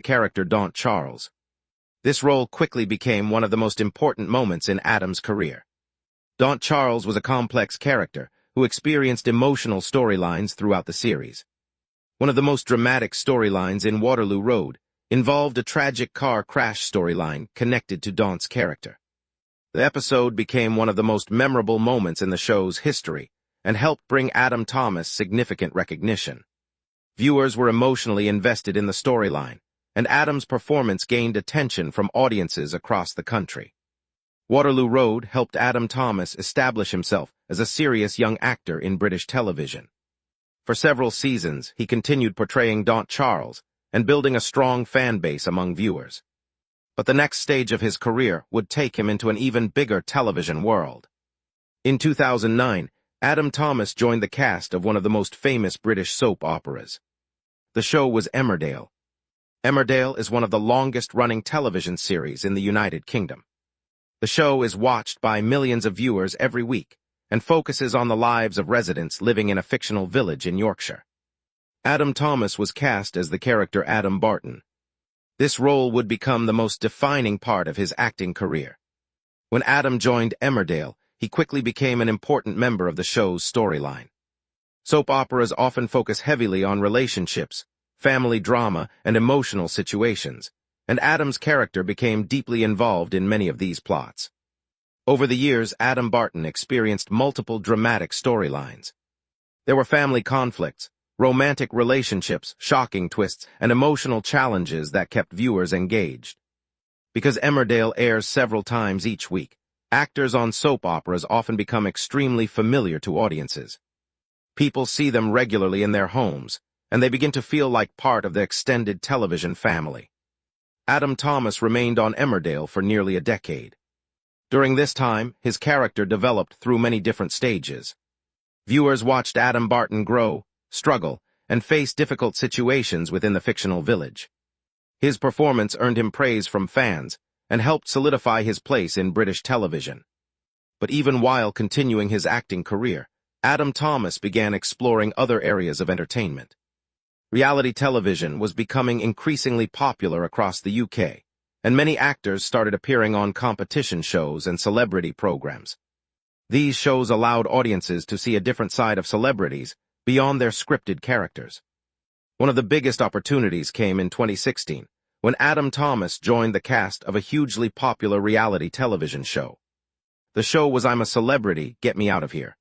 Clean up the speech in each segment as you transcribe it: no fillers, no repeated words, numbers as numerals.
character Daunt Charles. This role quickly became one of the most important moments in Adam's career. Daunt Charles was a complex character who experienced emotional storylines throughout the series. One of the most dramatic storylines in Waterloo Road involved a tragic car crash storyline connected to Daunt's character. The episode became one of the most memorable moments in the show's history and helped bring Adam Thomas significant recognition. Viewers were emotionally invested in the storyline, and Adam's performance gained attention from audiences across the country. Waterloo Road helped Adam Thomas establish himself as a serious young actor in British television. For several seasons, he continued portraying Daunt Charles and building a strong fan base among viewers. But the next stage of his career would take him into an even bigger television world. In 2009, Adam Thomas joined the cast of one of the most famous British soap operas. The show was Emmerdale. Emmerdale is one of the longest-running television series in the United Kingdom. The show is watched by millions of viewers every week and focuses on the lives of residents living in a fictional village in Yorkshire. Adam Thomas was cast as the character Adam Barton. This role would become the most defining part of his acting career. When Adam joined Emmerdale, he quickly became an important member of the show's storyline. Soap operas often focus heavily on relationships, family drama, and emotional situations, and Adam's character became deeply involved in many of these plots. Over the years, Adam Barton experienced multiple dramatic storylines. There were family conflicts, romantic relationships, shocking twists, and emotional challenges that kept viewers engaged. Because Emmerdale airs several times each week, actors on soap operas often become extremely familiar to audiences. People see them regularly in their homes, and they begin to feel like part of the extended television family. Adam Thomas remained on Emmerdale for nearly a decade. During this time, his character developed through many different stages. Viewers watched Adam Barton grow, struggle, and face difficult situations within the fictional village. His performance earned him praise from fans and helped solidify his place in British television. But even while continuing his acting career, Adam Thomas began exploring other areas of entertainment. Reality television was becoming increasingly popular across the UK, and many actors started appearing on competition shows and celebrity programs. These shows allowed audiences to see a different side of celebrities beyond their scripted characters. One of the biggest opportunities came in 2016, when Adam Thomas joined the cast of a hugely popular reality television show. The show was I'm a Celebrity, Get Me Out of Here.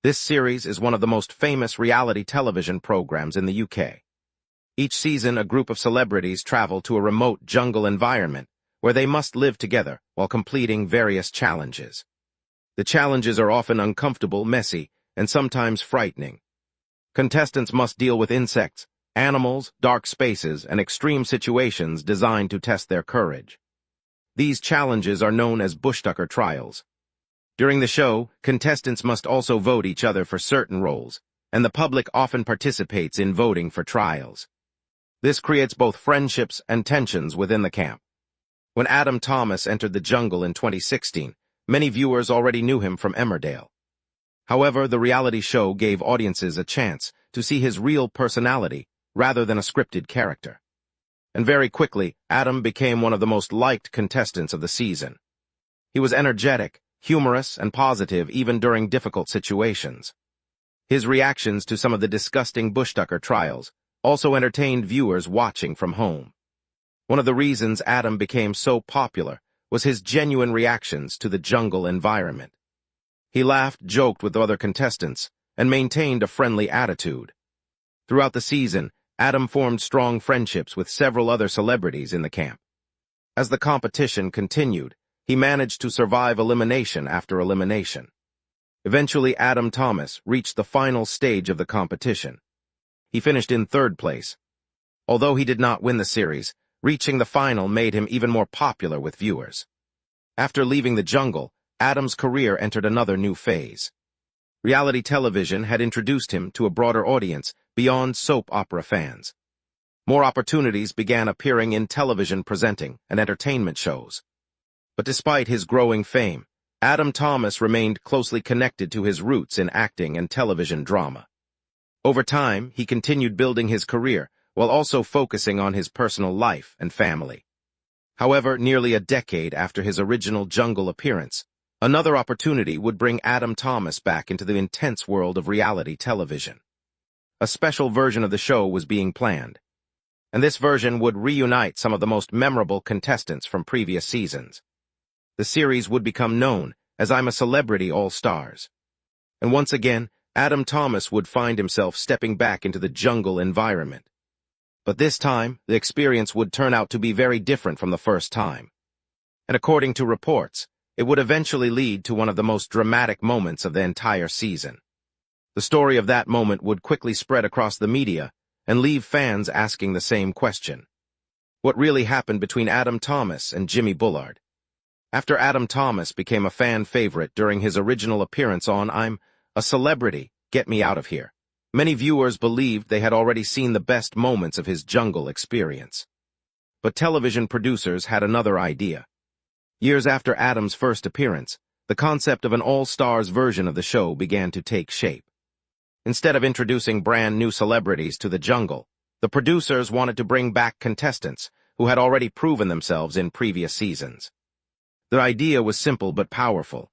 This series is one of the most famous reality television programs in the UK. Each season, a group of celebrities travel to a remote jungle environment where they must live together while completing various challenges. The challenges are often uncomfortable, messy, and sometimes frightening. Contestants must deal with insects, animals, dark spaces, and extreme situations designed to test their courage. These challenges are known as bushtucker trials. During the show, contestants must also vote each other for certain roles, and the public often participates in voting for trials. This creates both friendships and tensions within the camp. When Adam Thomas entered the jungle in 2016, many viewers already knew him from Emmerdale. However, the reality show gave audiences a chance to see his real personality rather than a scripted character. And very quickly, Adam became one of the most liked contestants of the season. He was energetic, humorous, and positive even during difficult situations. His reactions to some of the disgusting bushtucker trials also entertained viewers watching from home. One of the reasons Adam became so popular was his genuine reactions to the jungle environment. He laughed, joked with other contestants, and maintained a friendly attitude. Throughout the season, Adam formed strong friendships with several other celebrities in the camp. As the competition continued, he managed to survive elimination after elimination. Eventually, Adam Thomas reached the final stage of the competition. He finished in third place. Although he did not win the series, reaching the final made him even more popular with viewers. After leaving the jungle, Adam's career entered another new phase. Reality television had introduced him to a broader audience beyond soap opera fans. More opportunities began appearing in television presenting and entertainment shows. But despite his growing fame, Adam Thomas remained closely connected to his roots in acting and television drama. Over time, he continued building his career, while also focusing on his personal life and family. However, nearly a decade after his original jungle appearance, another opportunity would bring Adam Thomas back into the intense world of reality television. A special version of the show was being planned, and this version would reunite some of the most memorable contestants from previous seasons. The series would become known as I'm a Celebrity All-Stars. And once again, Adam Thomas would find himself stepping back into the jungle environment. But this time, the experience would turn out to be very different from the first time. And according to reports, it would eventually lead to one of the most dramatic moments of the entire season. The story of that moment would quickly spread across the media and leave fans asking the same question. What really happened between Adam Thomas and Jimmy Bullard? After Adam Thomas became a fan favorite during his original appearance on I'm a Celebrity, Get Me Out of Here, many viewers believed they had already seen the best moments of his jungle experience. But television producers had another idea. Years after Adam's first appearance, the concept of an all-stars version of the show began to take shape. Instead of introducing brand new celebrities to the jungle, the producers wanted to bring back contestants who had already proven themselves in previous seasons. The idea was simple but powerful.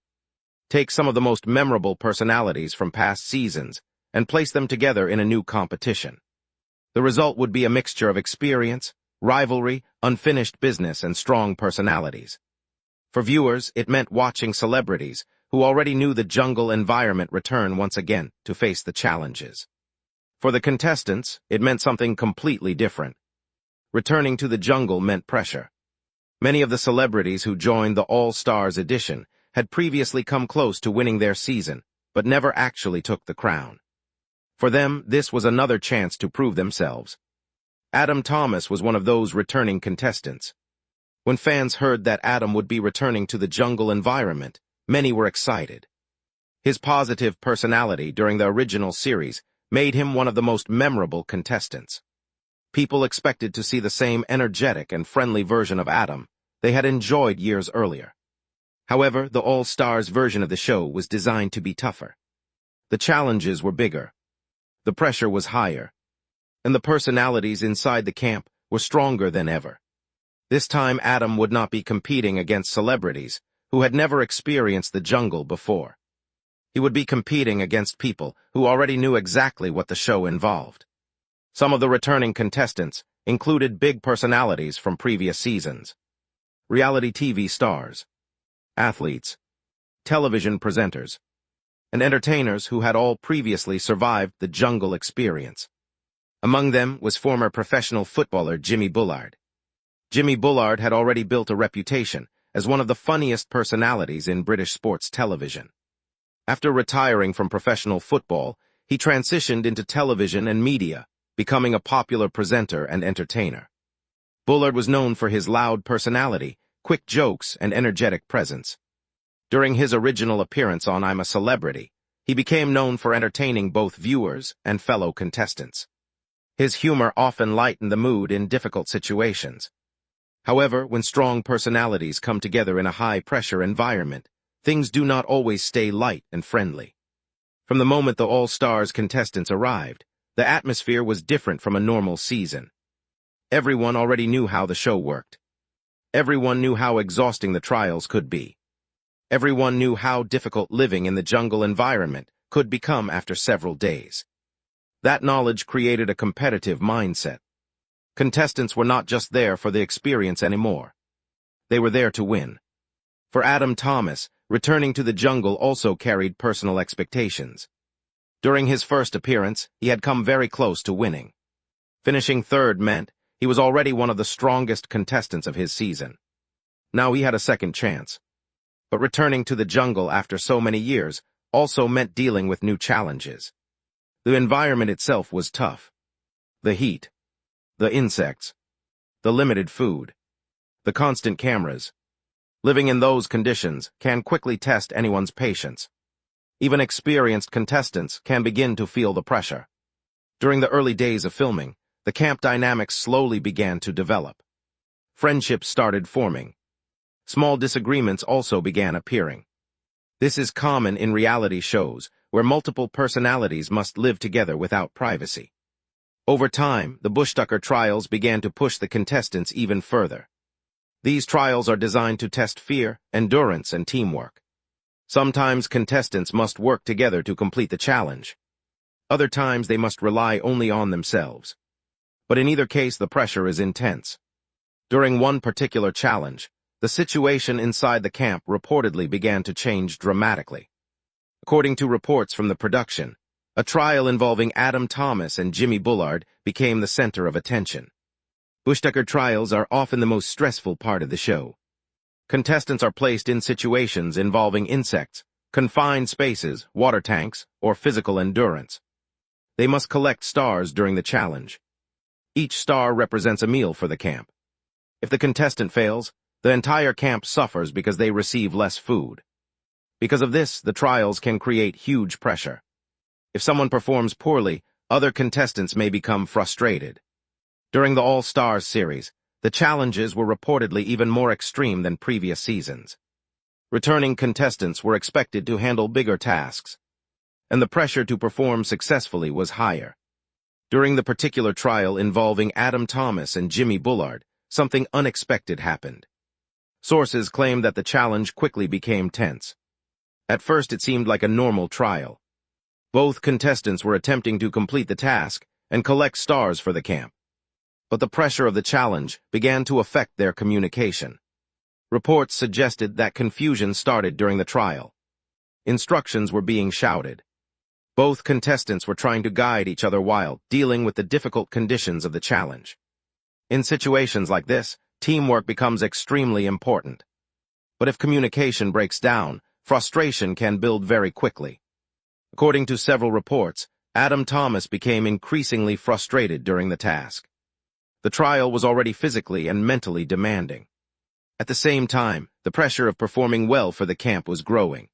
Take some of the most memorable personalities from past seasons and place them together in a new competition. The result would be a mixture of experience, rivalry, unfinished business, and strong personalities. For viewers, it meant watching celebrities who already knew the jungle environment return once again to face the challenges. For the contestants, it meant something completely different. Returning to the jungle meant pressure. Many of the celebrities who joined the All-Stars edition had previously come close to winning their season, but never actually took the crown. For them, this was another chance to prove themselves. Adam Thomas was one of those returning contestants. When fans heard that Adam would be returning to the jungle environment, many were excited. His positive personality during the original series made him one of the most memorable contestants. People expected to see the same energetic and friendly version of Adam they had enjoyed years earlier. However, the All-Stars version of the show was designed to be tougher. The challenges were bigger, the pressure was higher, and the personalities inside the camp were stronger than ever. This time, Adam would not be competing against celebrities who had never experienced the jungle before. He would be competing against people who already knew exactly what the show involved. Some of the returning contestants included big personalities from previous seasons: reality TV stars, athletes, television presenters, and entertainers who had all previously survived the jungle experience. Among them was former professional footballer Jimmy Bullard. Jimmy Bullard had already built a reputation as one of the funniest personalities in British sports television. After retiring from professional football, he transitioned into television and media, becoming a popular presenter and entertainer. Bullard was known for his loud personality, quick jokes, and energetic presence. During his original appearance on I'm a Celebrity, he became known for entertaining both viewers and fellow contestants. His humor often lightened the mood in difficult situations. However, when strong personalities come together in a high-pressure environment, things do not always stay light and friendly. From the moment the All-Stars contestants arrived, the atmosphere was different from a normal season. Everyone already knew how the show worked. Everyone knew how exhausting the trials could be. Everyone knew how difficult living in the jungle environment could become after several days. That knowledge created a competitive mindset. Contestants were not just there for the experience anymore. They were there to win. For Adam Thomas, returning to the jungle also carried personal expectations. During his first appearance, he had come very close to winning. Finishing third meant he was already one of the strongest contestants of his season. Now he had a second chance. But returning to the jungle after so many years also meant dealing with new challenges. The environment itself was tough. The heat, the insects, the limited food, the constant cameras. Living in those conditions can quickly test anyone's patience. Even experienced contestants can begin to feel the pressure. During the early days of filming, the camp dynamics slowly began to develop. Friendships started forming. Small disagreements also began appearing. This is common in reality shows where multiple personalities must live together without privacy. Over time, the Bushtucker trials began to push the contestants even further. These trials are designed to test fear, endurance, and teamwork. Sometimes contestants must work together to complete the challenge. Other times they must rely only on themselves. But in either case, the pressure is intense. During one particular challenge, the situation inside the camp reportedly began to change dramatically. According to reports from the production, a trial involving Adam Thomas and Jimmy Bullard became the center of attention. Bushtucker trials are often the most stressful part of the show. Contestants are placed in situations involving insects, confined spaces, water tanks, or physical endurance. They must collect stars during the challenge. Each star represents a meal for the camp. If the contestant fails, the entire camp suffers because they receive less food. Because of this, the trials can create huge pressure. If someone performs poorly, other contestants may become frustrated. During the All-Stars series, the challenges were reportedly even more extreme than previous seasons. Returning contestants were expected to handle bigger tasks, and the pressure to perform successfully was higher. During the particular trial involving Adam Thomas and Jimmy Bullard, something unexpected happened. Sources claim that the challenge quickly became tense. At first, it seemed like a normal trial. Both contestants were attempting to complete the task and collect stars for the camp. But the pressure of the challenge began to affect their communication. Reports suggested that confusion started during the trial. Instructions were being shouted. Both contestants were trying to guide each other while dealing with the difficult conditions of the challenge. In situations like this, teamwork becomes extremely important. But if communication breaks down, frustration can build very quickly. According to several reports, Adam Thomas became increasingly frustrated during the task. The trial was already physically and mentally demanding. At the same time, the pressure of performing well for the camp was growing.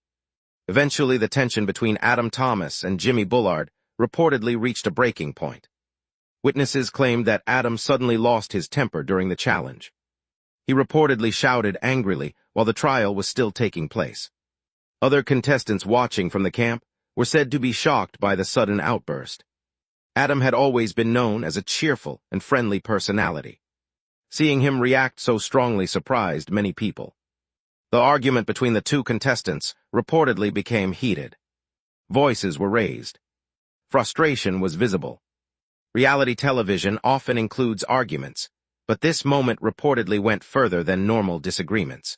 Eventually, the tension between Adam Thomas and Jimmy Bullard reportedly reached a breaking point. Witnesses claimed that Adam suddenly lost his temper during the challenge. He reportedly shouted angrily while the trial was still taking place. Other contestants watching from the camp were said to be shocked by the sudden outburst. Adam had always been known as a cheerful and friendly personality. Seeing him react so strongly surprised many people. The argument between the two contestants reportedly became heated. Voices were raised. Frustration was visible. Reality television often includes arguments, but this moment reportedly went further than normal disagreements.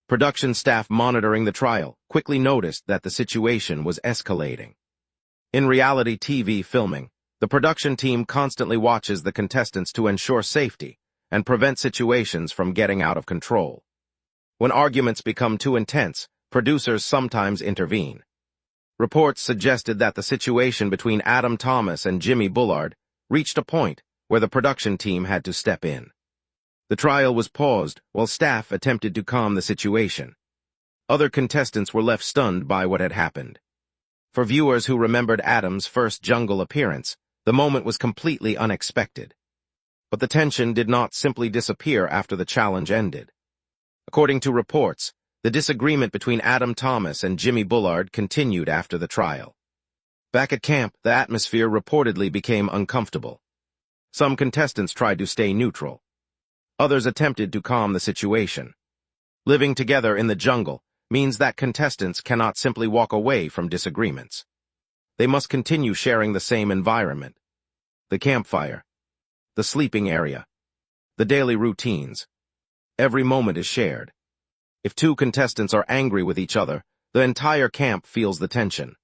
Production staff monitoring the trial quickly noticed that the situation was escalating. In reality TV filming, the production team constantly watches the contestants to ensure safety and prevent situations from getting out of control. When arguments become too intense, producers sometimes intervene. Reports suggested that the situation between Adam Thomas and Jimmy Bullard reached a point where the production team had to step in. The trial was paused while staff attempted to calm the situation. Other contestants were left stunned by what had happened. For viewers who remembered Adam's first jungle appearance, the moment was completely unexpected. But the tension did not simply disappear after the challenge ended. According to reports, the disagreement between Adam Thomas and Jimmy Bullard continued after the trial. Back at camp, the atmosphere reportedly became uncomfortable. Some contestants tried to stay neutral. Others attempted to calm the situation. Living together in the jungle means that contestants cannot simply walk away from disagreements. They must continue sharing the same environment. The campfire, the sleeping area, the daily routines. Every moment is shared. If two contestants are angry with each other, the entire camp feels the tension.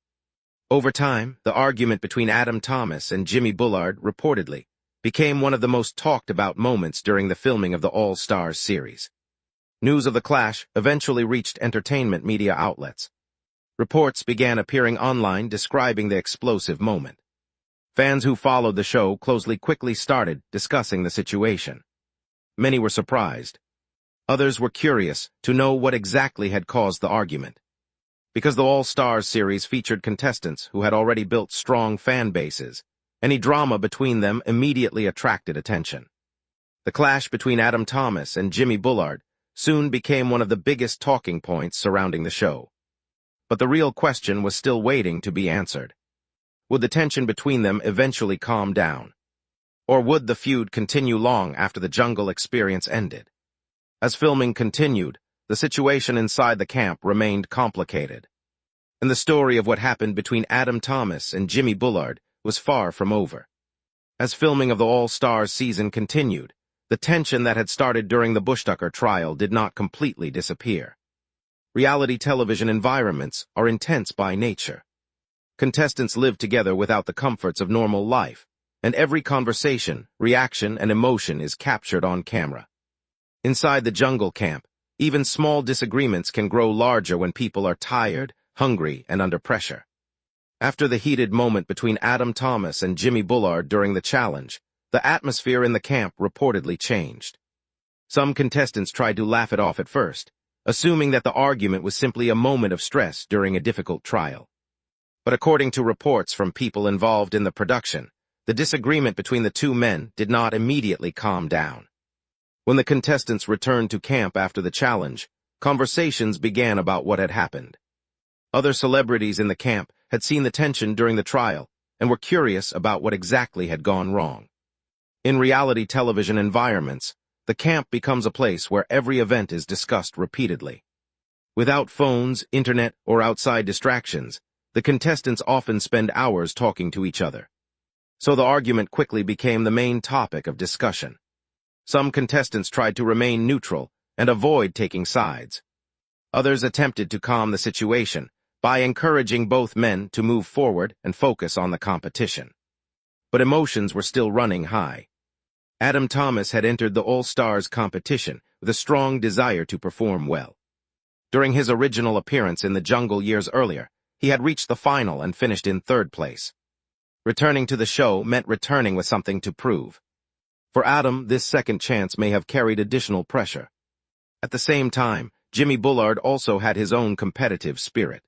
Over time, the argument between Adam Thomas and Jimmy Bullard reportedly became one of the most talked about moments during the filming of the All-Stars series. News of the clash eventually reached entertainment media outlets. Reports began appearing online describing the explosive moment. Fans who followed the show closely quickly started discussing the situation. Many were surprised. Others were curious to know what exactly had caused the argument. Because the All-Stars series featured contestants who had already built strong fan bases, any drama between them immediately attracted attention. The clash between Adam Thomas and Jimmy Bullard soon became one of the biggest talking points surrounding the show. But the real question was still waiting to be answered. Would the tension between them eventually calm down? Or would the feud continue long after the jungle experience ended? As filming continued, the situation inside the camp remained complicated. And the story of what happened between Adam Thomas and Jimmy Bullard was far from over. As filming of the All-Stars season continued, the tension that had started during the Bushtucker trial did not completely disappear. Reality television environments are intense by nature. Contestants live together without the comforts of normal life, and every conversation, reaction, and emotion is captured on camera. Inside the jungle camp, even small disagreements can grow larger when people are tired, hungry, and under pressure. After the heated moment between Adam Thomas and Jimmy Bullard during the challenge, the atmosphere in the camp reportedly changed. Some contestants tried to laugh it off at first, assuming that the argument was simply a moment of stress during a difficult trial. But according to reports from people involved in the production, the disagreement between the two men did not immediately calm down. When the contestants returned to camp after the challenge, conversations began about what had happened. Other celebrities in the camp had seen the tension during the trial and were curious about what exactly had gone wrong. In reality television environments, the camp becomes a place where every event is discussed repeatedly. Without phones, internet, or outside distractions, the contestants often spend hours talking to each other. So the argument quickly became the main topic of discussion. Some contestants tried to remain neutral and avoid taking sides. Others attempted to calm the situation by encouraging both men to move forward and focus on the competition. But emotions were still running high. Adam Thomas had entered the All-Stars competition with a strong desire to perform well. During his original appearance in the jungle years earlier, he had reached the final and finished in third place. Returning to the show meant returning with something to prove. For Adam, this second chance may have carried additional pressure. At the same time, Jimmy Bullard also had his own competitive spirit.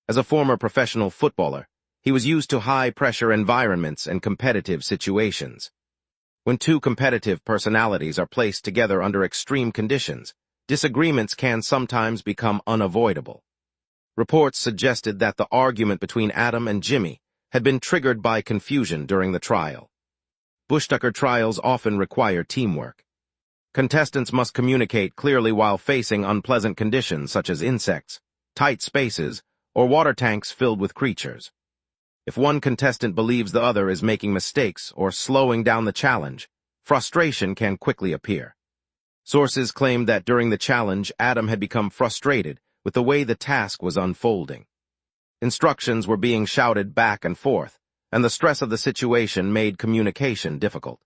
As a former professional footballer, he was used to high-pressure environments and competitive situations. When two competitive personalities are placed together under extreme conditions, disagreements can sometimes become unavoidable. Reports suggested that the argument between Adam and Jimmy had been triggered by confusion during the trial. Bushtucker trials often require teamwork. Contestants must communicate clearly while facing unpleasant conditions such as insects, tight spaces, or water tanks filled with creatures. If one contestant believes the other is making mistakes or slowing down the challenge, frustration can quickly appear. Sources claimed that during the challenge, Adam had become frustrated with the way the task was unfolding. Instructions were being shouted back and forth, and the stress of the situation made communication difficult.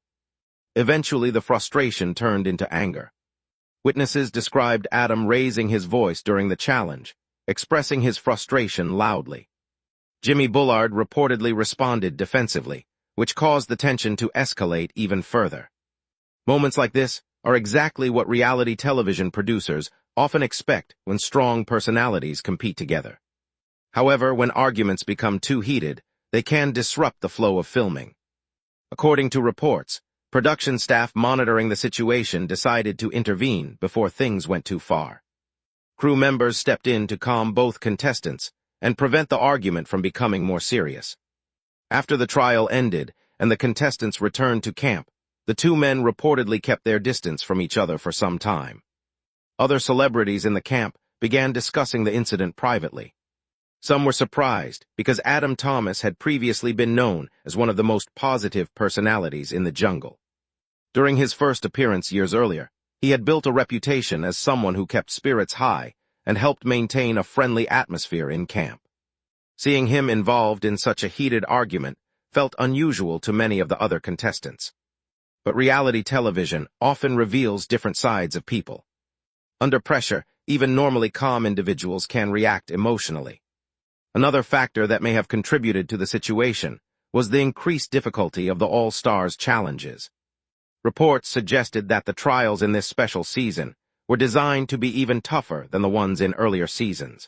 Eventually, the frustration turned into anger. Witnesses described Adam raising his voice during the challenge, expressing his frustration loudly. Jimmy Bullard reportedly responded defensively, which caused the tension to escalate even further. Moments like this are exactly what reality television producers often expect when strong personalities compete together. However, when arguments become too heated, they can disrupt the flow of filming. According to reports, production staff monitoring the situation decided to intervene before things went too far. Crew members stepped in to calm both contestants and prevent the argument from becoming more serious. After the trial ended and the contestants returned to camp, the two men reportedly kept their distance from each other for some time. Other celebrities in the camp began discussing the incident privately. Some were surprised because Adam Thomas had previously been known as one of the most positive personalities in the jungle. During his first appearance years earlier, he had built a reputation as someone who kept spirits high and helped maintain a friendly atmosphere in camp. Seeing him involved in such a heated argument felt unusual to many of the other contestants. But reality television often reveals different sides of people. Under pressure, even normally calm individuals can react emotionally. Another factor that may have contributed to the situation was the increased difficulty of the All-Stars challenges. Reports suggested that the trials in this special season were designed to be even tougher than the ones in earlier seasons.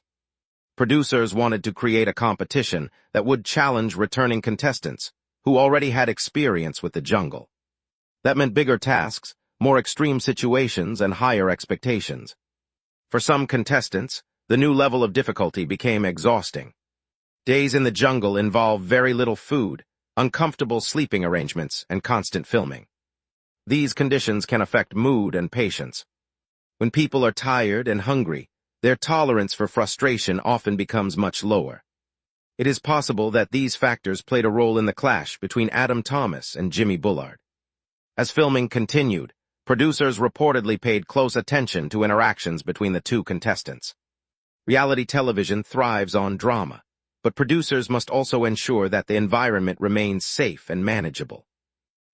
Producers wanted to create a competition that would challenge returning contestants who already had experience with the jungle. That meant bigger tasks, more extreme situations, and higher expectations. For some contestants, the new level of difficulty became exhausting. Days in the jungle involved very little food, uncomfortable sleeping arrangements, and constant filming. These conditions can affect mood and patience. When people are tired and hungry, their tolerance for frustration often becomes much lower. It is possible that these factors played a role in the clash between Adam Thomas and Jimmy Bullard. As filming continued, producers reportedly paid close attention to interactions between the two contestants. Reality television thrives on drama, but producers must also ensure that the environment remains safe and manageable.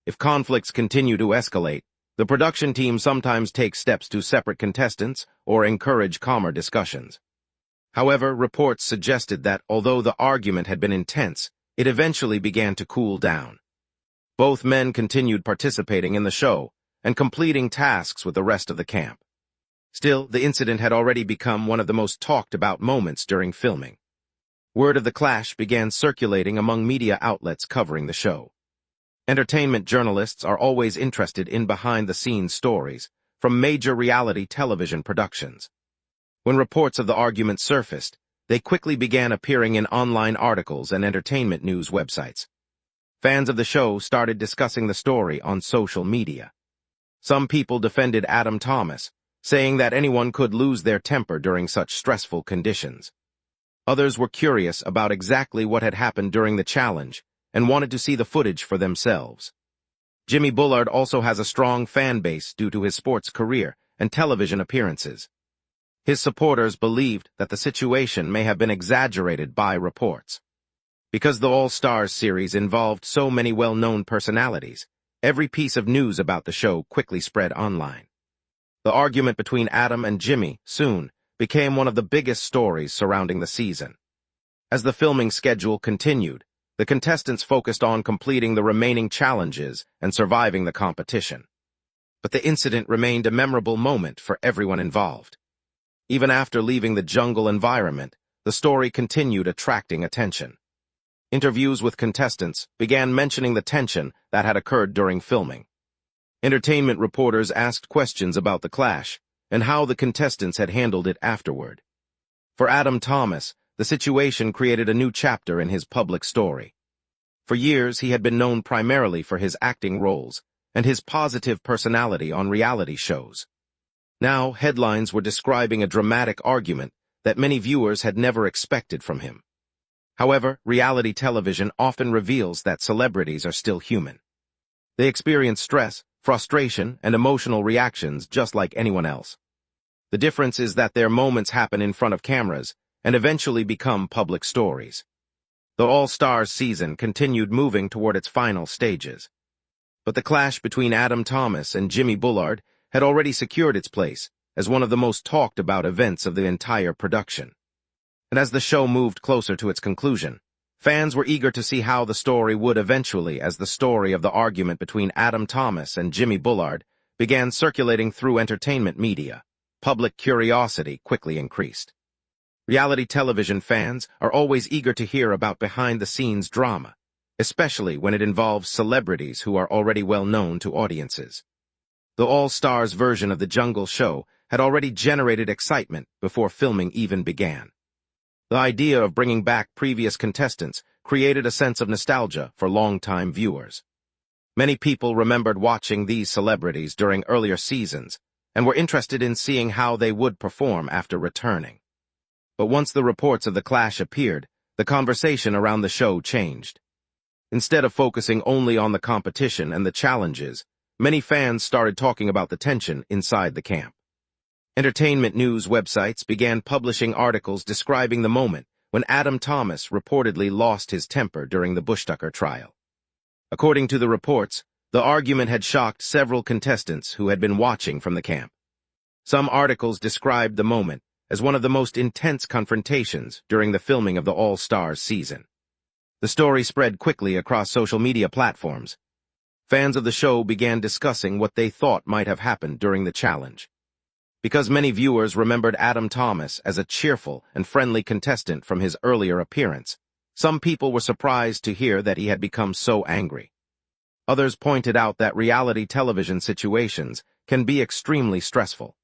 If conflicts continue to escalate, the production team sometimes takes steps to separate contestants or encourage calmer discussions. However, reports suggested that although the argument had been intense, it eventually began to cool down. Both men continued participating in the show and completing tasks with the rest of the camp. Still, the incident had already become one of the most talked-about moments during filming. Word of the clash began circulating among media outlets covering the show. Entertainment journalists are always interested in behind-the-scenes stories from major reality television productions. When reports of the argument surfaced, they quickly began appearing in online articles and entertainment news websites. Fans of the show started discussing the story on social media. Some people defended Adam Thomas, saying that anyone could lose their temper during such stressful conditions. Others were curious about exactly what had happened during the challenge and wanted to see the footage for themselves. Jimmy Bullard also has a strong fan base due to his sports career and television appearances. His supporters believed that the situation may have been exaggerated by reports. Because the All-Stars series involved so many well-known personalities, every piece of news about the show quickly spread online. The argument between Adam and Jimmy soon became one of the biggest stories surrounding the season. As the filming schedule continued, the contestants focused on completing the remaining challenges and surviving the competition. But the incident remained a memorable moment for everyone involved. Even after leaving the jungle environment, the story continued attracting attention. Interviews with contestants began mentioning the tension that had occurred during filming. Entertainment reporters asked questions about the clash and how the contestants had handled it afterward. For Adam Thomas, the situation created a new chapter in his public story. For years, he had been known primarily for his acting roles and his positive personality on reality shows. Now, headlines were describing a dramatic argument that many viewers had never expected from him. However, reality television often reveals that celebrities are still human. They experience stress, frustration, and emotional reactions just like anyone else. The difference is that their moments happen in front of cameras and eventually become public stories. The All-Stars season continued moving toward its final stages. But the clash between Adam Thomas and Jimmy Bullard had already secured its place as one of the most talked-about events of the entire production. And as the show moved closer to its conclusion, fans were eager to see how the story would eventually, as the story of the argument between Adam Thomas and Jimmy Bullard began circulating through entertainment media. Public curiosity quickly increased. Reality television fans are always eager to hear about behind-the-scenes drama, especially when it involves celebrities who are already well known to audiences. The All-Stars version of the Jungle show had already generated excitement before filming even began. The idea of bringing back previous contestants created a sense of nostalgia for longtime viewers. Many people remembered watching these celebrities during earlier seasons and were interested in seeing how they would perform after returning. But once the reports of the clash appeared, the conversation around the show changed. Instead of focusing only on the competition and the challenges, many fans started talking about the tension inside the camp. Entertainment news websites began publishing articles describing the moment when Adam Thomas reportedly lost his temper during the Bushtucker trial. According to the reports, the argument had shocked several contestants who had been watching from the camp. Some articles described the moment as one of the most intense confrontations during the filming of the All-Stars season. The story spread quickly across social media platforms. Fans of the show began discussing what they thought might have happened during the challenge. Because many viewers remembered Adam Thomas as a cheerful and friendly contestant from his earlier appearance, some people were surprised to hear that he had become so angry. Others pointed out that reality television situations can be extremely stressful.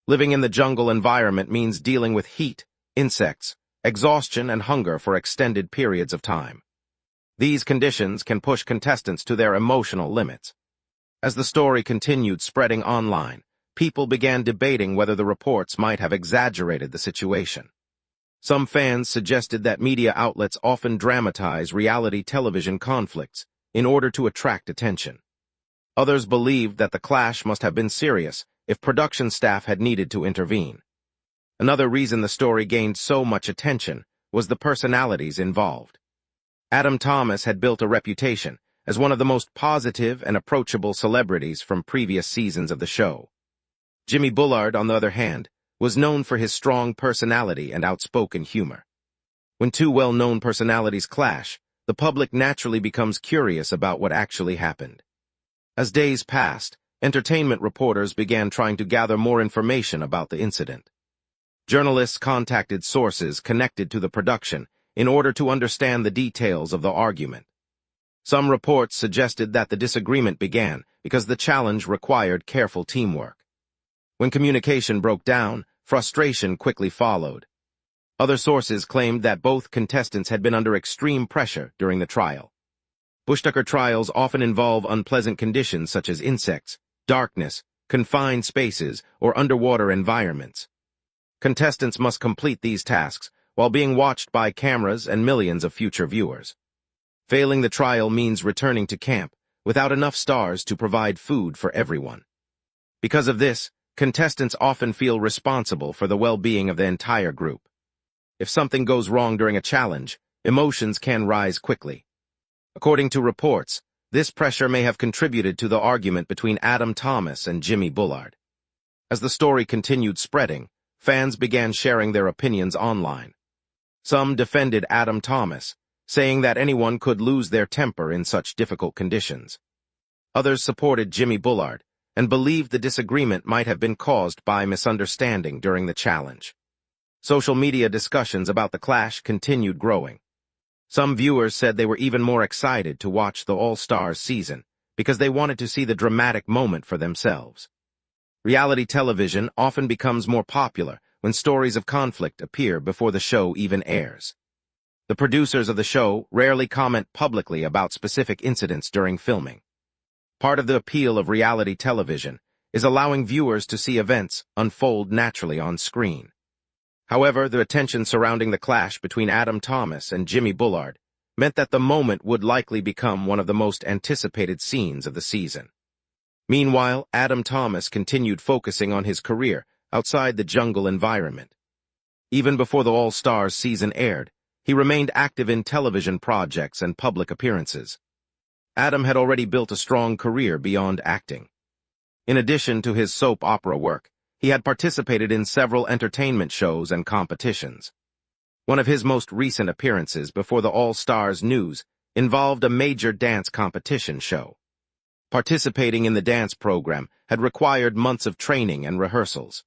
Living in the jungle environment means dealing with heat, insects, exhaustion, and hunger for extended periods of time. These conditions can push contestants to their emotional limits. As the story continued spreading online, people began debating whether the reports might have exaggerated the situation. Some fans suggested that media outlets often dramatize reality television conflicts in order to attract attention. Others believed that the clash must have been serious if production staff had needed to intervene. Another reason the story gained so much attention was the personalities involved. Adam Thomas had built a reputation as one of the most positive and approachable celebrities from previous seasons of the show. Jimmy Bullard, on the other hand, was known for his strong personality and outspoken humor. When two well-known personalities clash, the public naturally becomes curious about what actually happened. As days passed, entertainment reporters began trying to gather more information about the incident. Journalists contacted sources connected to the production in order to understand the details of the argument. Some reports suggested that the disagreement began because the challenge required careful teamwork. When communication broke down, frustration quickly followed. Other sources claimed that both contestants had been under extreme pressure during the trial. Bushtucker trials often involve unpleasant conditions such as insects, darkness, confined spaces, or underwater environments. Contestants must complete these tasks while being watched by cameras and millions of future viewers. Failing the trial means returning to camp without enough stars to provide food for everyone. Because of this, contestants often feel responsible for the well-being of the entire group. If something goes wrong during a challenge, emotions can rise quickly. According to reports, this pressure may have contributed to the argument between Adam Thomas and Jimmy Bullard. As the story continued spreading, fans began sharing their opinions online. Some defended Adam Thomas, saying that anyone could lose their temper in such difficult conditions. Others supported Jimmy Bullard and believed the disagreement might have been caused by misunderstanding during the challenge. Social media discussions about the clash continued growing. Some viewers said they were even more excited to watch the All-Stars season because they wanted to see the dramatic moment for themselves. Reality television often becomes more popular when stories of conflict appear before the show even airs. The producers of the show rarely comment publicly about specific incidents during filming. Part of the appeal of reality television is allowing viewers to see events unfold naturally on screen. However, the attention surrounding the clash between Adam Thomas and Jimmy Bullard meant that the moment would likely become one of the most anticipated scenes of the season. Meanwhile, Adam Thomas continued focusing on his career outside the jungle environment. Even before the All-Stars season aired, he remained active in television projects and public appearances. Adam had already built a strong career beyond acting. In addition to his soap opera work, he had participated in several entertainment shows and competitions. One of his most recent appearances before the All-Stars News involved a major dance competition show. Participating in the dance program had required months of training and rehearsals.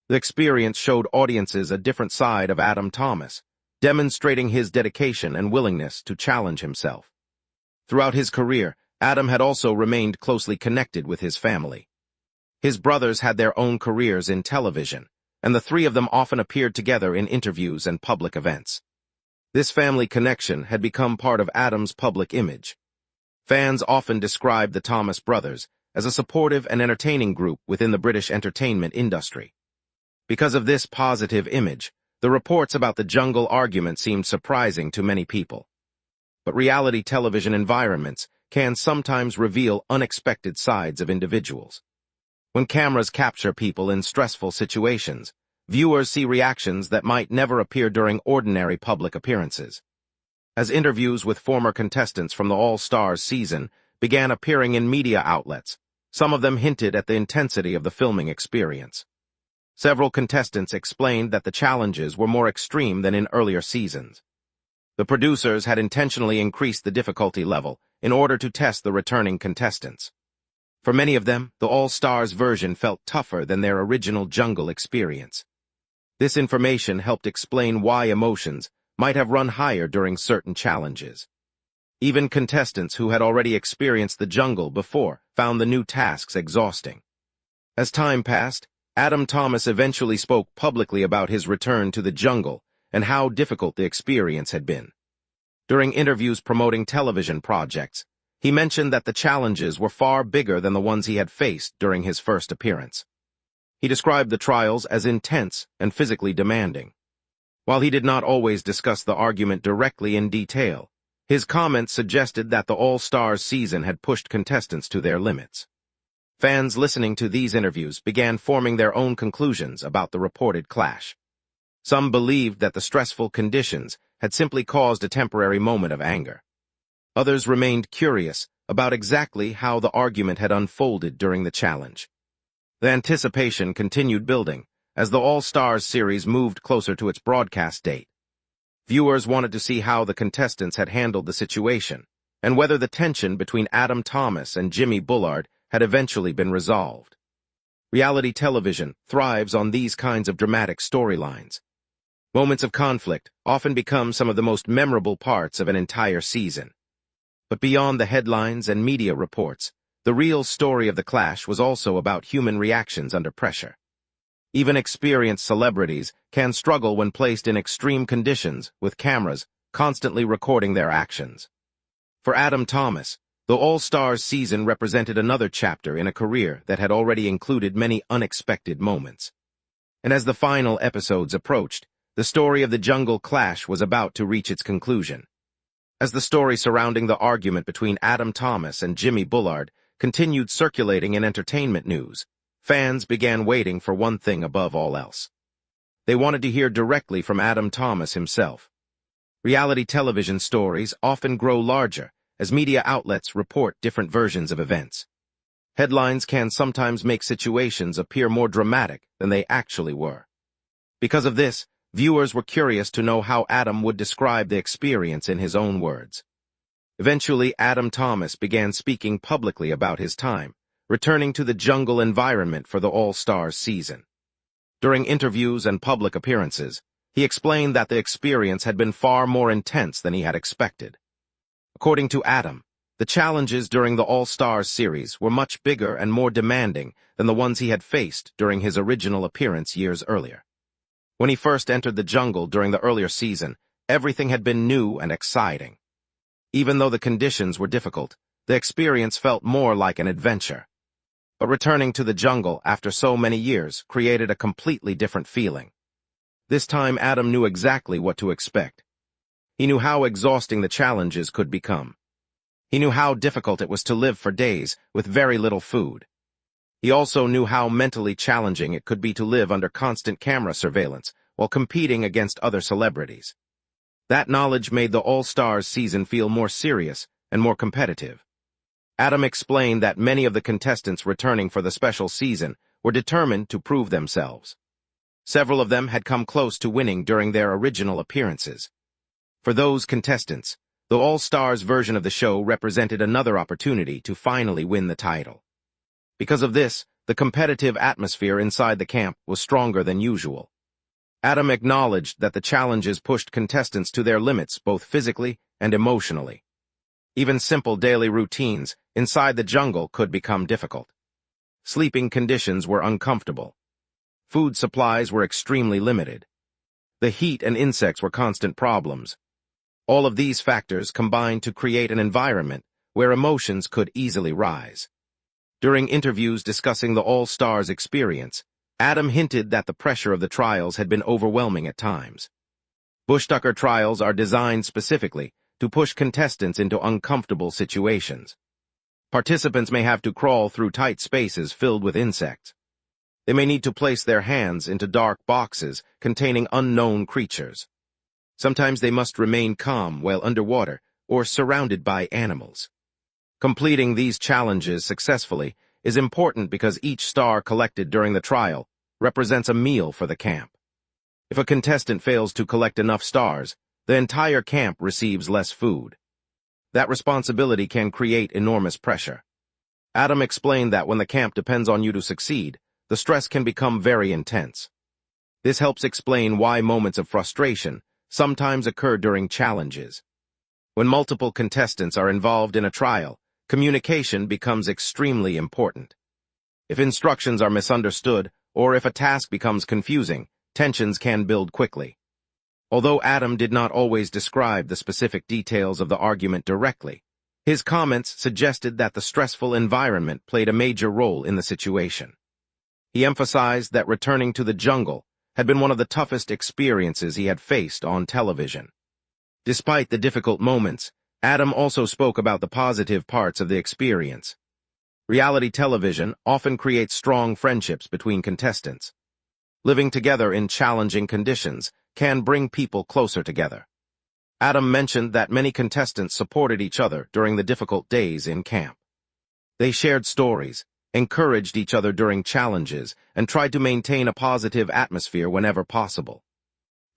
The experience showed audiences a different side of Adam Thomas, demonstrating his dedication and willingness to challenge himself. Throughout his career, Adam had also remained closely connected with his family. His brothers had their own careers in television, and the three of them often appeared together in interviews and public events. This family connection had become part of Adam's public image. Fans often described the Thomas brothers as a supportive and entertaining group within the British entertainment industry. Because of this positive image, the reports about the jungle argument seemed surprising to many people. But reality television environments can sometimes reveal unexpected sides of individuals. When cameras capture people in stressful situations, viewers see reactions that might never appear during ordinary public appearances. As interviews with former contestants from the All-Stars season began appearing in media outlets, some of them hinted at the intensity of the filming experience. Several contestants explained that the challenges were more extreme than in earlier seasons. The producers had intentionally increased the difficulty level in order to test the returning contestants. For many of them, the All-Stars version felt tougher than their original jungle experience. This information helped explain why emotions might have run higher during certain challenges. Even contestants who had already experienced the jungle before found the new tasks exhausting. As time passed, Adam Thomas eventually spoke publicly about his return to the jungle and how difficult the experience had been. During interviews promoting television projects, he mentioned that the challenges were far bigger than the ones he had faced during his first appearance. He described the trials as intense and physically demanding. While he did not always discuss the argument directly in detail, his comments suggested that the All-Stars season had pushed contestants to their limits. Fans listening to these interviews began forming their own conclusions about the reported clash. Some believed that the stressful conditions had simply caused a temporary moment of anger. Others remained curious about exactly how the argument had unfolded during the challenge. The anticipation continued building as the All-Stars series moved closer to its broadcast date. Viewers wanted to see how the contestants had handled the situation and whether the tension between Adam Thomas and Jimmy Bullard had eventually been resolved. Reality television thrives on these kinds of dramatic storylines. Moments of conflict often become some of the most memorable parts of an entire season. But beyond the headlines and media reports, the real story of the clash was also about human reactions under pressure. Even experienced celebrities can struggle when placed in extreme conditions with cameras constantly recording their actions. For Adam Thomas, the All-Stars season represented another chapter in a career that had already included many unexpected moments. And as the final episodes approached, the story of the jungle clash was about to reach its conclusion. As the story surrounding the argument between Adam Thomas and Jimmy Bullard continued circulating in entertainment news, fans began waiting for one thing above all else. They wanted to hear directly from Adam Thomas himself. Reality television stories often grow larger as media outlets report different versions of events. Headlines can sometimes make situations appear more dramatic than they actually were. Because of this, viewers were curious to know how Adam would describe the experience in his own words. Eventually, Adam Thomas began speaking publicly about his time, returning to the jungle environment for the All-Stars season. During interviews and public appearances, he explained that the experience had been far more intense than he had expected. According to Adam, the challenges during the All-Stars series were much bigger and more demanding than the ones he had faced during his original appearance years earlier. When he first entered the jungle during the earlier season, everything had been new and exciting. Even though the conditions were difficult, the experience felt more like an adventure. But returning to the jungle after so many years created a completely different feeling. This time Adam knew exactly what to expect. He knew how exhausting the challenges could become. He knew how difficult it was to live for days with very little food. He also knew how mentally challenging it could be to live under constant camera surveillance while competing against other celebrities. That knowledge made the All-Stars season feel more serious and more competitive. Adam explained that many of the contestants returning for the special season were determined to prove themselves. Several of them had come close to winning during their original appearances. For those contestants, the All-Stars version of the show represented another opportunity to finally win the title. Because of this, the competitive atmosphere inside the camp was stronger than usual. Adam acknowledged that the challenges pushed contestants to their limits both physically and emotionally. Even simple daily routines inside the jungle could become difficult. Sleeping conditions were uncomfortable. Food supplies were extremely limited. The heat and insects were constant problems. All of these factors combined to create an environment where emotions could easily rise. During interviews discussing the All-Stars experience, Adam hinted that the pressure of the trials had been overwhelming at times. Bushtucker trials are designed specifically to push contestants into uncomfortable situations. Participants may have to crawl through tight spaces filled with insects. They may need to place their hands into dark boxes containing unknown creatures. Sometimes they must remain calm while underwater or surrounded by animals. Completing these challenges successfully is important because each star collected during the trial represents a meal for the camp. If a contestant fails to collect enough stars, the entire camp receives less food. That responsibility can create enormous pressure. Adam explained that when the camp depends on you to succeed, the stress can become very intense. This helps explain why moments of frustration sometimes occur during challenges. When multiple contestants are involved in a trial, communication becomes extremely important. If instructions are misunderstood or if a task becomes confusing, tensions can build quickly. Although Adam did not always describe the specific details of the argument directly, his comments suggested that the stressful environment played a major role in the situation. He emphasized that returning to the jungle had been one of the toughest experiences he had faced on television. Despite the difficult moments, Adam also spoke about the positive parts of the experience. Reality television often creates strong friendships between contestants. Living together in challenging conditions can bring people closer together. Adam mentioned that many contestants supported each other during the difficult days in camp. They shared stories, encouraged each other during challenges, and tried to maintain a positive atmosphere whenever possible.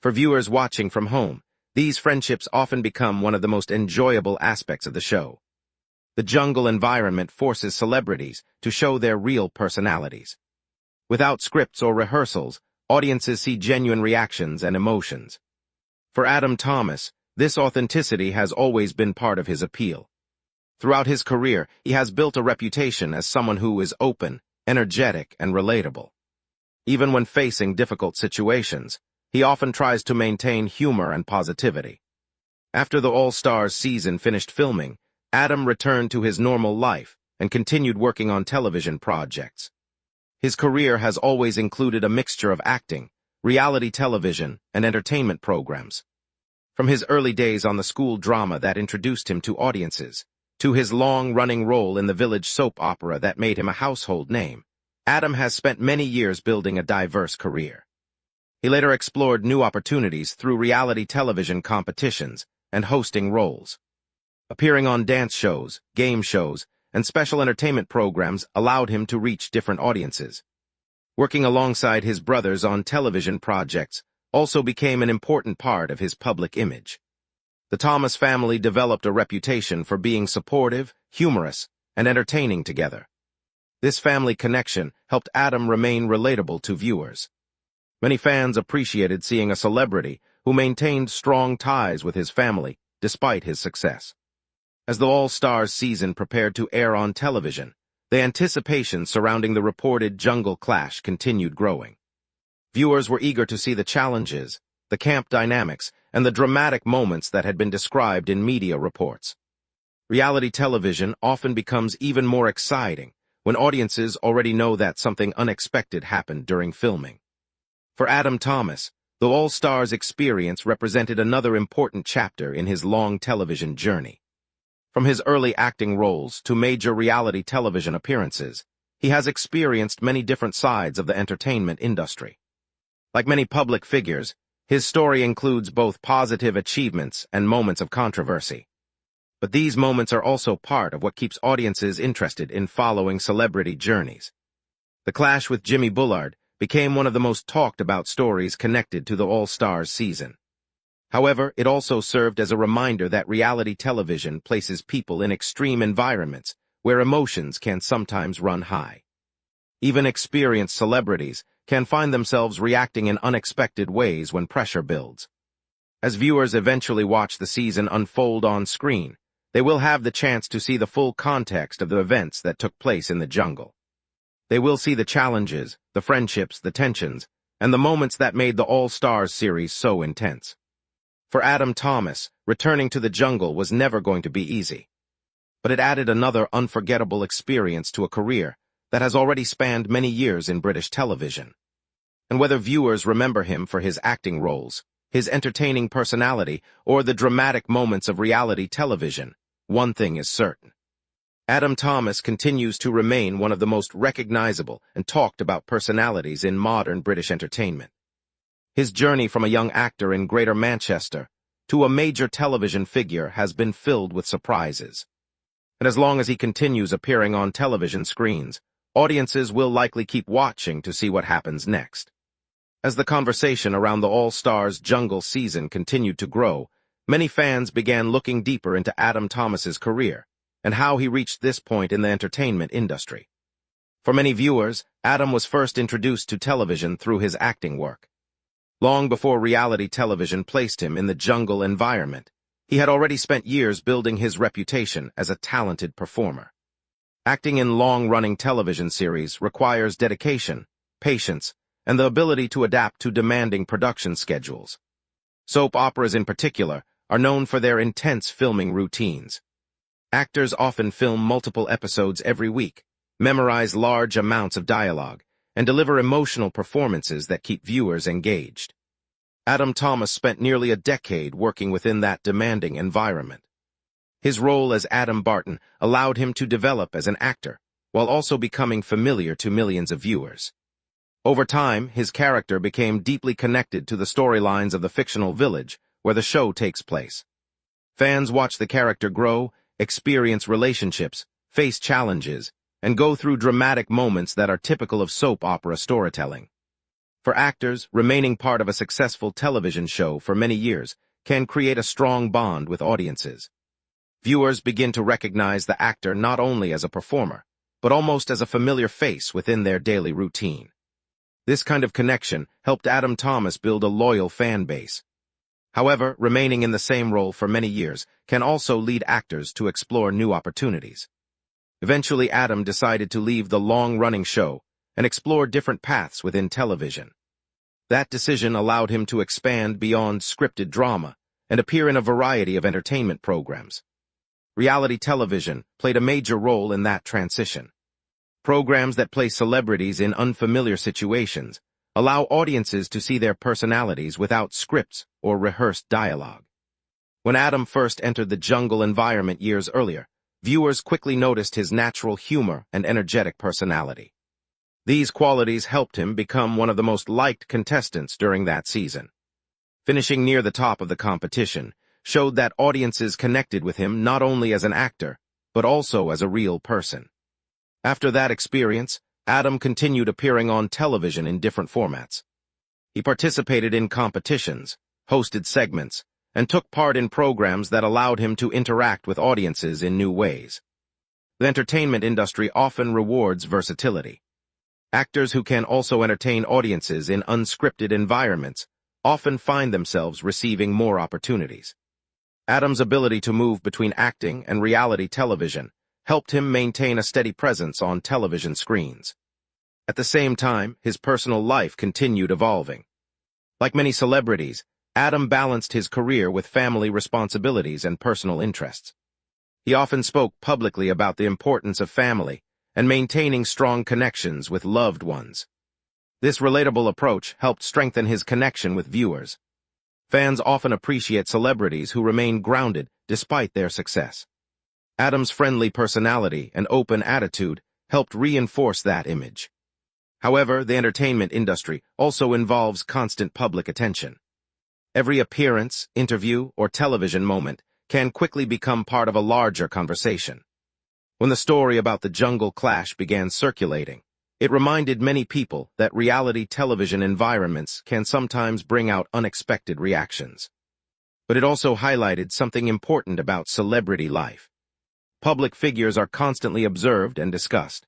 For viewers watching from home, these friendships often become one of the most enjoyable aspects of the show. The jungle environment forces celebrities to show their real personalities. Without scripts or rehearsals, audiences see genuine reactions and emotions. For Adam Thomas, this authenticity has always been part of his appeal. Throughout his career, he has built a reputation as someone who is open, energetic, and relatable. Even when facing difficult situations, he often tries to maintain humor and positivity. After the All-Stars season finished filming, Adam returned to his normal life and continued working on television projects. His career has always included a mixture of acting, reality television, and entertainment programs. From his early days on the school drama that introduced him to audiences, to his long-running role in the village soap opera that made him a household name, Adam has spent many years building a diverse career. He later explored new opportunities through reality television competitions and hosting roles. Appearing on dance shows, game shows, and special entertainment programs allowed him to reach different audiences. Working alongside his brothers on television projects also became an important part of his public image. The Thomas family developed a reputation for being supportive, humorous, and entertaining together. This family connection helped Adam remain relatable to viewers. Many fans appreciated seeing a celebrity who maintained strong ties with his family despite his success. As the All-Stars season prepared to air on television, the anticipation surrounding the reported jungle clash continued growing. Viewers were eager to see the challenges, the camp dynamics, and the dramatic moments that had been described in media reports. Reality television often becomes even more exciting when audiences already know that something unexpected happened during filming. For Adam Thomas, the All-Stars experience represented another important chapter in his long television journey. From his early acting roles to major reality television appearances, he has experienced many different sides of the entertainment industry. Like many public figures, his story includes both positive achievements and moments of controversy. But these moments are also part of what keeps audiences interested in following celebrity journeys. The clash with Jimmy Bullard became one of the most talked-about stories connected to the All-Stars season. However, it also served as a reminder that reality television places people in extreme environments where emotions can sometimes run high. Even experienced celebrities can find themselves reacting in unexpected ways when pressure builds. As viewers eventually watch the season unfold on screen, they will have the chance to see the full context of the events that took place in the jungle. They will see the challenges, the friendships, the tensions, and the moments that made the All-Stars series so intense. For Adam Thomas, returning to the jungle was never going to be easy. But it added another unforgettable experience to a career that has already spanned many years in British television. And whether viewers remember him for his acting roles, his entertaining personality, or the dramatic moments of reality television, one thing is certain. Adam Thomas continues to remain one of the most recognizable and talked-about personalities in modern British entertainment. His journey from a young actor in Greater Manchester to a major television figure has been filled with surprises. And as long as he continues appearing on television screens, audiences will likely keep watching to see what happens next. As the conversation around the All-Stars jungle season continued to grow, many fans began looking deeper into Adam Thomas's career and how he reached this point in the entertainment industry. For many viewers, Adam was first introduced to television through his acting work. Long before reality television placed him in the jungle environment, he had already spent years building his reputation as a talented performer. Acting in long-running television series requires dedication, patience, and the ability to adapt to demanding production schedules. Soap operas in particular are known for their intense filming routines. Actors often film multiple episodes every week, memorize large amounts of dialogue, and deliver emotional performances that keep viewers engaged. Adam Thomas spent nearly a decade working within that demanding environment. His role as Adam Barton allowed him to develop as an actor, while also becoming familiar to millions of viewers. Over time, his character became deeply connected to the storylines of the fictional village where the show takes place. Fans watch the character grow, experience relationships, face challenges, and go through dramatic moments that are typical of soap opera storytelling. For actors, remaining part of a successful television show for many years can create a strong bond with audiences. Viewers begin to recognize the actor not only as a performer, but almost as a familiar face within their daily routine. This kind of connection helped Adam Thomas build a loyal fan base. However, remaining in the same role for many years can also lead actors to explore new opportunities. Eventually, Adam decided to leave the long-running show and explore different paths within television. That decision allowed him to expand beyond scripted drama and appear in a variety of entertainment programs. Reality television played a major role in that transition. Programs that place celebrities in unfamiliar situations allow audiences to see their personalities without scripts or rehearsed dialogue. When Adam first entered the jungle environment years earlier, viewers quickly noticed his natural humor and energetic personality. These qualities helped him become one of the most liked contestants during that season. Finishing near the top of the competition showed that audiences connected with him not only as an actor, but also as a real person. After that experience, Adam continued appearing on television in different formats. He participated in competitions, hosted segments, and took part in programs that allowed him to interact with audiences in new ways. The entertainment industry often rewards versatility. Actors who can also entertain audiences in unscripted environments often find themselves receiving more opportunities. Adam's ability to move between acting and reality television helped him maintain a steady presence on television screens. At the same time, his personal life continued evolving. Like many celebrities, Adam balanced his career with family responsibilities and personal interests. He often spoke publicly about the importance of family and maintaining strong connections with loved ones. This relatable approach helped strengthen his connection with viewers. Fans often appreciate celebrities who remain grounded despite their success. Adam's friendly personality and open attitude helped reinforce that image. However, the entertainment industry also involves constant public attention. Every appearance, interview, or television moment can quickly become part of a larger conversation. When the story about the jungle clash began circulating, it reminded many people that reality television environments can sometimes bring out unexpected reactions. But it also highlighted something important about celebrity life. Public figures are constantly observed and discussed.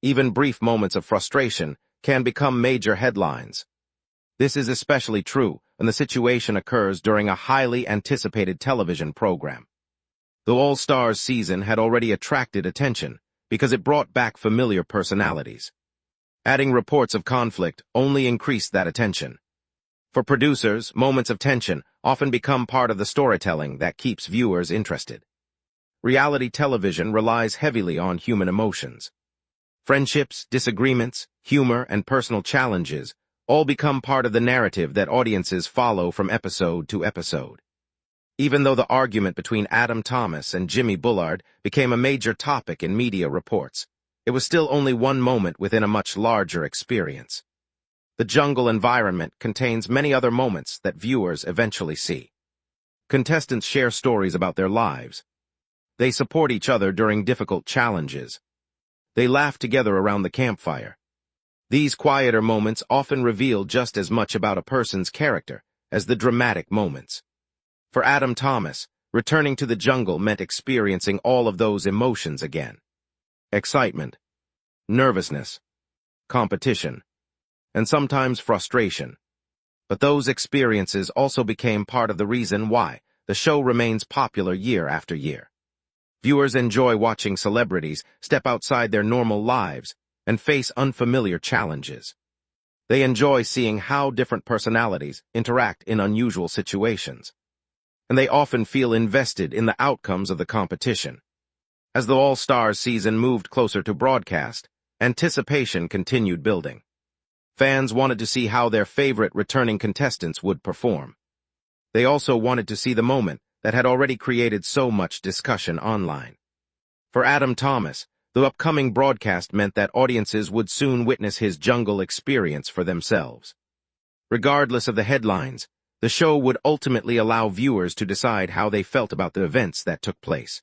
Even brief moments of frustration can become major headlines. This is especially true when the situation occurs during a highly anticipated television program. The All-Stars season had already attracted attention because it brought back familiar personalities. Adding reports of conflict only increased that attention. For producers, moments of tension often become part of the storytelling that keeps viewers interested. Reality television relies heavily on human emotions. Friendships, disagreements, humor, and personal challenges all become part of the narrative that audiences follow from episode to episode. Even though the argument between Adam Thomas and Jimmy Bullard became a major topic in media reports, it was still only one moment within a much larger experience. The jungle environment contains many other moments that viewers eventually see. Contestants share stories about their lives. They support each other during difficult challenges. They laugh together around the campfire. These quieter moments often reveal just as much about a person's character as the dramatic moments. For Adam Thomas, returning to the jungle meant experiencing all of those emotions again. Excitement, nervousness, competition, and sometimes frustration. But those experiences also became part of the reason why the show remains popular year after year. Viewers enjoy watching celebrities step outside their normal lives and face unfamiliar challenges. They enjoy seeing how different personalities interact in unusual situations, and they often feel invested in the outcomes of the competition. As the All-Stars season moved closer to broadcast, anticipation continued building. Fans wanted to see how their favorite returning contestants would perform. They also wanted to see the moment that had already created so much discussion online. For Adam Thomas, the upcoming broadcast meant that audiences would soon witness his jungle experience for themselves. Regardless of the headlines, the show would ultimately allow viewers to decide how they felt about the events that took place.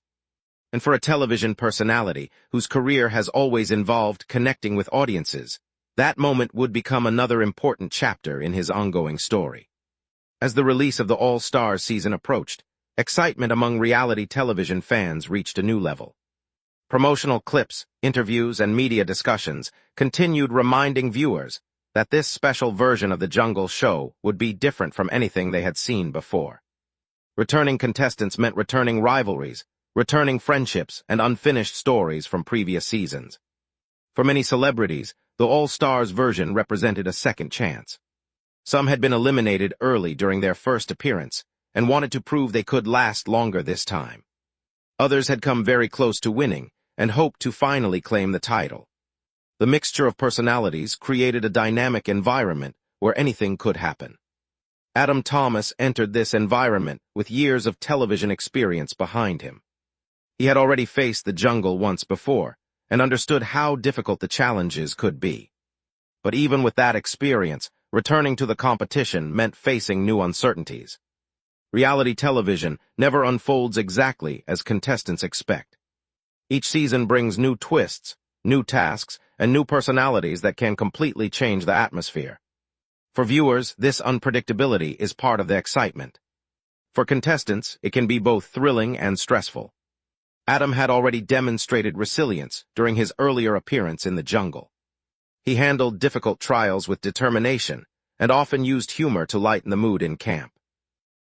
And for a television personality whose career has always involved connecting with audiences, that moment would become another important chapter in his ongoing story. As the release of the All-Stars season approached, excitement among reality television fans reached a new level. Promotional clips, interviews, and media discussions continued reminding viewers that this special version of the Jungle show would be different from anything they had seen before. Returning contestants meant returning rivalries, returning friendships, and unfinished stories from previous seasons. For many celebrities, the All-Stars version represented a second chance. Some had been eliminated early during their first appearance and wanted to prove they could last longer this time. Others had come very close to winning and hoped to finally claim the title. The mixture of personalities created a dynamic environment where anything could happen. Adam Thomas entered this environment with years of television experience behind him. He had already faced the jungle once before and understood how difficult the challenges could be. But even with that experience, returning to the competition meant facing new uncertainties. Reality television never unfolds exactly as contestants expect. Each season brings new twists, new tasks, and new personalities that can completely change the atmosphere. For viewers, this unpredictability is part of the excitement. For contestants, it can be both thrilling and stressful. Adam had already demonstrated resilience during his earlier appearance in the jungle. He handled difficult trials with determination and often used humor to lighten the mood in camp.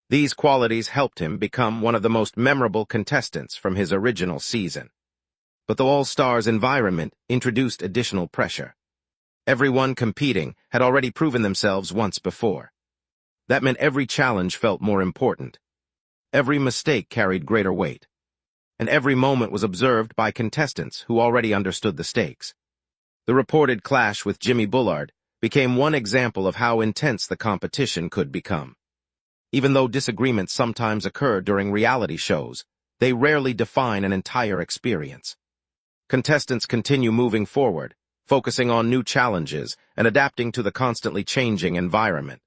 These qualities helped him become one of the most memorable contestants from his original season. But the All-Stars environment introduced additional pressure. Everyone competing had already proven themselves once before. That meant every challenge felt more important. Every mistake carried greater weight. And every moment was observed by contestants who already understood the stakes. The reported clash with Jimmy Bullard became one example of how intense the competition could become. Even though disagreements sometimes occur during reality shows, they rarely define an entire experience. Contestants continue moving forward, focusing on new challenges and adapting to the constantly changing environment.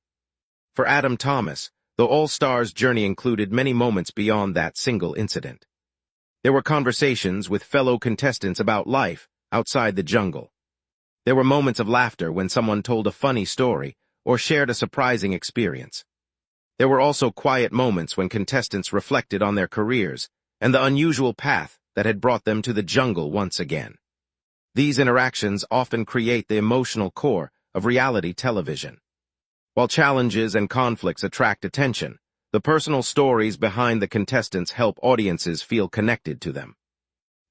For Adam Thomas, the All-Stars journey included many moments beyond that single incident. There were conversations with fellow contestants about life outside the jungle. There were moments of laughter when someone told a funny story or shared a surprising experience. There were also quiet moments when contestants reflected on their careers and the unusual path that had brought them to the jungle once again. These interactions often create the emotional core of reality television. While challenges and conflicts attract attention, the personal stories behind the contestants help audiences feel connected to them.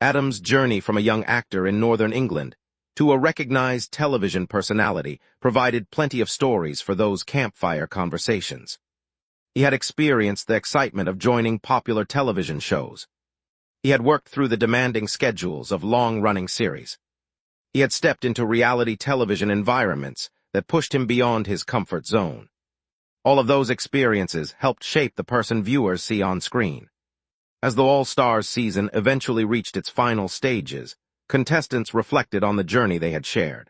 Adam's journey from a young actor in northern England to a recognized television personality provided plenty of stories for those campfire conversations. He had experienced the excitement of joining popular television shows. He had worked through the demanding schedules of long-running series. He had stepped into reality television environments that pushed him beyond his comfort zone. All of those experiences helped shape the person viewers see on screen. As the All-Stars season eventually reached its final stages, contestants reflected on the journey they had shared.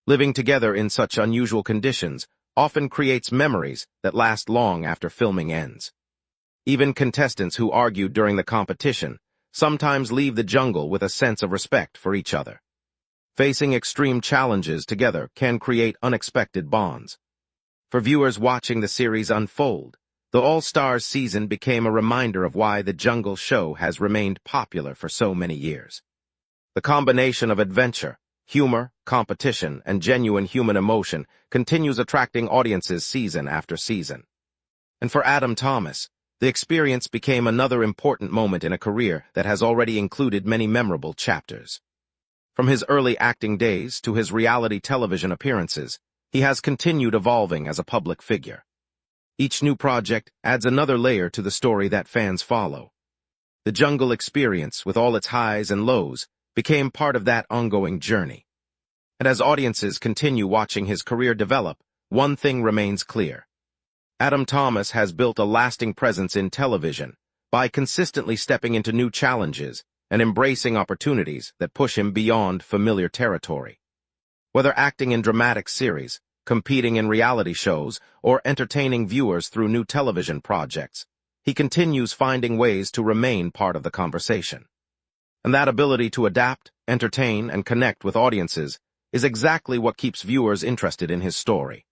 Living together in such unusual conditions often creates memories that last long after filming ends. Even contestants who argued during the competition sometimes leave the jungle with a sense of respect for each other. Facing extreme challenges together can create unexpected bonds. For viewers watching the series unfold, the All-Stars season became a reminder of why the Jungle show has remained popular for so many years. The combination of adventure, humor, competition, and genuine human emotion continues attracting audiences season after season. And for Adam Thomas, the experience became another important moment in a career that has already included many memorable chapters. From his early acting days to his reality television appearances, he has continued evolving as a public figure. Each new project adds another layer to the story that fans follow. The Jungle experience, with all its highs and lows, became part of that ongoing journey. And as audiences continue watching his career develop, one thing remains clear. Adam Thomas has built a lasting presence in television by consistently stepping into new challenges and embracing opportunities that push him beyond familiar territory. Whether acting in dramatic series, competing in reality shows, or entertaining viewers through new television projects, he continues finding ways to remain part of the conversation. And that ability to adapt, entertain, and connect with audiences is exactly what keeps viewers interested in his story.